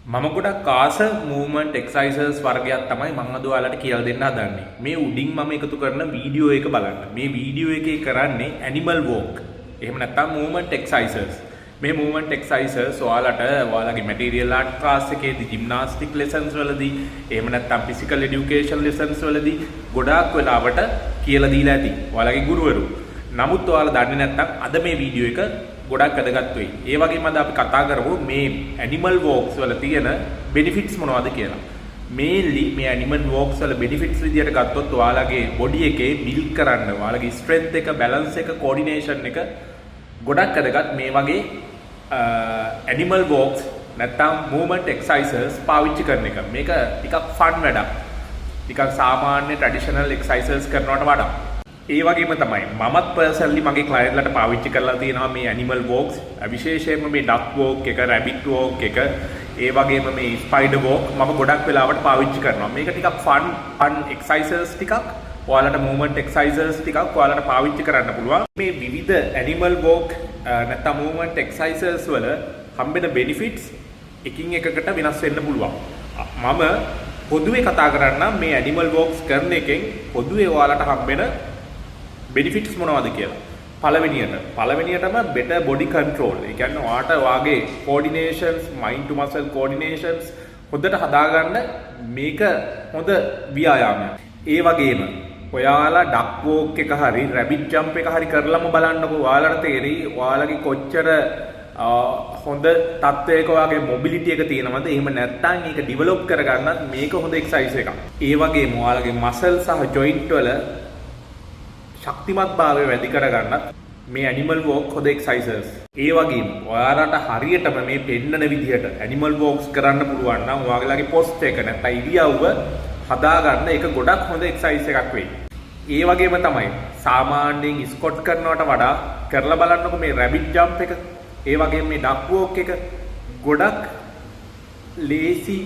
මම ගොඩක් ආස මූවමන්ට් එක්සර්සයිසස් වර්ගයක් තමයි මම අද ඔයාලට කියලා දෙන්න හදන්නේ. මේ උඩින් මම එකතු කරන වීඩියෝ එක බලන්න. මේ වීඩියෝ එකේ කරන්නේ ඇනිමල් වෝක්. එහෙම නැත්නම් මූවමන්ට් එක්සර්සයිසස්. මේ මූවමන්ට් එක්සර්සයිසස් ඔයාලගේ මැටීරියල් ආර්ට් ක්ලාස් එකේදී ජිම්නාස්ටික් ලෙසන්ස් වලදී එහෙම නැත්නම් ෆිසිකල් එඩියුකේෂන් ලෙසන්ස් වලදී ගොඩාක් වෙලාවට කියලා දීලා ඇති. ඔයාලගේ ගුරුවරු. නමුත් ඔයාලා දන්නේ නැත්නම් අද මේ වීඩියෝ එක ගොඩක් වැදගත් වෙයි. ඒ වගේම අද අපි කතා කරමු මේ ඇනිමල් වෝක්ස් වල තියෙන බෙනිෆිට්ස් මොනවද කියලා. මේන්ලි මේ ඇනිමල් වෝක්ස් වල බෙනිෆිට්ස් විදියට ගත්තොත් ඔයාලගේ බොඩි එකේ බිල්ඩ් කරන්න, ඔයාලගේ ස්ට්‍රෙන්ත් එක, බැලන්ස් එක, කෝඩිනේෂන් එක ගොඩක් වැදගත් මේ වගේ ඇනිමල් වෝක්ස් නැත්නම් මූවමන්ට් එක්සර්සයිසස් පාවිච්චි කරන එක. මේක ටිකක් ෆන් වැඩක්. ටිකක් සාමාන්‍ය ට්‍රැඩිෂනල් එක්සර්සයිසස් කරනවට වඩා. ඒ වගේම තමයි මමත් පර්සනලි මගේ ක්ලයන්ට්ලට පාවිච්චි කරලා තියෙනවා මේ ඇනිමල් වෝක්ස්. විශේෂයෙන්ම මේ ඩක් වෝක් එක, රැබිට් වෝක් එක, ඒ වගේම මේ ස්පයිඩර් වෝක් මම ගොඩක් වෙලාවට පාවිච්චි කරනවා. මේක ටිකක් ෆන් එක්සර්සයිසස් ටිකක්, ඔයාලට මූවමන්ට් එක්සර්සයිසස් ටිකක් ඔයාලට පාවිච්චි කරන්න පුළුවන්. මේ විවිධ ඇනිමල් වෝක් නැත්නම් මූවමන්ට් එක්සර්සයිසස් වල හම්බෙන බෙනිෆිට්ස් එකින් එකකට වෙනස් වෙන්න පුළුවන්. මම පොදුවේ කතා කරන්නම් මේ ඇනිමල් වෝක්ස් කරන එකෙන් පොදුවේ ඔයාලට හම්බෙන බෙනිෆිට්ස් මොනවද කියලා. පළවෙනියටම better body control. ඒ කියන්නේ ඔයාට වාගේ coordinations, mind to muscle coordinations හොඳට හදාගන්න මේක හොඳ ව්‍යායාමයක්. ඒ වගේම ඔයාලා duck walk එක හරි rabbit jump එක හරි කරලම බලන්නකෝ. ඔයාලට තේරෙයි ඔයාලගේ කොච්චර හොඳ තත්ත්වයක ඔයාගේ මොබිලිටි එක තියෙනවද. එහෙම නැත්නම් ඒක ඩිවෙලොප් කරගන්නත් මේක හොඳ එක්සර්සයිස් එකක්. ඒ වගේම ඔයාලගේ මසල් සහ ජොයින්ට් වල ශක්තිමත් භාවය වැඩි කරගන්නත් මේ ඇනිමල් වෝක් හොඳ එක්සර්සයිසස්. ඒ වගේම ඔයාලට හරියටම මේ පෙන්නන විදිහට ඇනිමල් වෝක්ස් කරන්න පුළුවන් නම් ඔයාලගේ පොස්ට් එක නැත්නම් ඉරියව්ව හදාගන්න එක ගොඩක් හොඳ එක්සර්සයිස් එකක් වෙයි. ඒ වගේම තමයි සාමාන්‍යයෙන් ස්කොට් කරනවට වඩා කරලා බලන්නකො මේ රැබිට් ජම්ප් එක, ඒ වගේම මේ ඩක් වෝක් එක ගොඩක් ලේසි,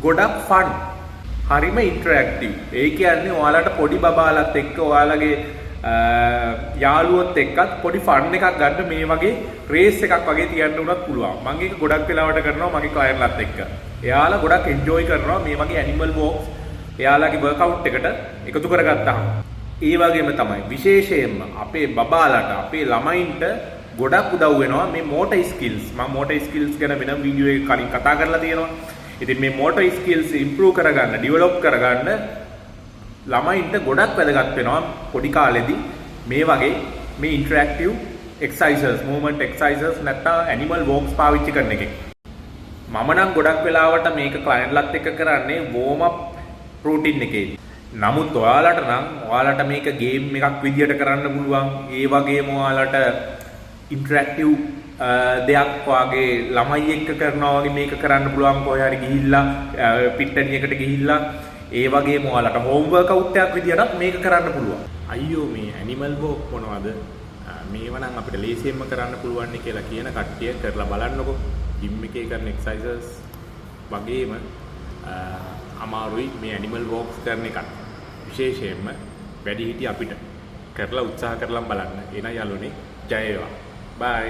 ගොඩක් ෆන්, හරිම ඉන්ටරැක්ටිව්. ඒ කියන්නේ ඔයාලට පොඩි බබාලත් එක්ක ඔයාලගේ යාළුවොත් එක්කත් පොඩි ෆන් එකක් ගන්න මේ වගේ රේස් එකක් වගේ තියන්න උනත් පුළුවන්. මම ඒක ගොඩක් වෙලාවට කරනවා මගේ ක්ලයන්ට්ලත් එක්ක. එයාලා ගොඩක් එන්ජොයි කරනවා මේ වගේ ඇනිමල් වෝක්ස් එයාලගේ වර්ක්අවුට් එකට එකතු කරගත්තාම. ඒ වගේම තමයි විශේෂයෙන්ම අපේ බබාලට, අපේ ළමයින්ට ගොඩක් උදව් වෙනවා මේ මෝටර් ස්කිල්ස්. මම මෝටර් ස්කිල්ස් ගැන වෙනම වීඩියෝ එකක් කලින් කතා කරලා තියෙනවා. ඉතින් මේ මෝටර් ස්කිල්ස් ඉම්ප්‍රූව් කරගන්න, ඩිවෙලොප් කරගන්න ළමයින්ට ගොඩක් වැදගත් වෙනවා පොඩි කාලෙදී මේ වගේ මේ ඉන්ටරැක්ටිව් එක්සර්සයිසස්, මූවමන්ට් එක්සර්සයිසස් නැත්නම් ඇනිමල් වෝක්ස් පාවිච්චි කරන එකෙන්. මම නම් ගොඩක් වෙලාවට මේක ක්ලයන්ට්ලත් එක්ක කරන්නේ වෝම් අප් රූටින් එකේදී. නමුත් ඔයාලට මේක ගේම් එකක් විදියට කරන්න පුළුවන්. ඒ වගේම ඔයාලට ඉන්ටරැක්ටිව් දෙයක් වාගේ ළමයි එක්ක කරනවා වගේ මේක කරන්න පුළුවන්. කොහේ හරි ගිහිල්ලා පිට්ටනියකට ගිහිල්ලා ඒ වගේම ඔයාලට හෝම් වර්ක්අවුට් එකක් විදියට මේක කරන්න පුළුවන්. අයියෝ මේ ඇනිමල් වෝක් මොනවද? මේව නම් අපිට ලේසියෙන්ම කරන්න පුළුවන් නේ කියලා කියන කට්ටිය කරලා බලන්නකෝ. ජිම් එකේ කරන එක්සර්සයිසස් වගේම අමාරුයි මේ ඇනිමල් වෝක්ස් කරන එක. විශේෂයෙන්ම වැඩිහිටි අපිට කරලා උත්සාහ කරලා බලන්න. එන යාළුවනේ ජය වේවා. බයි.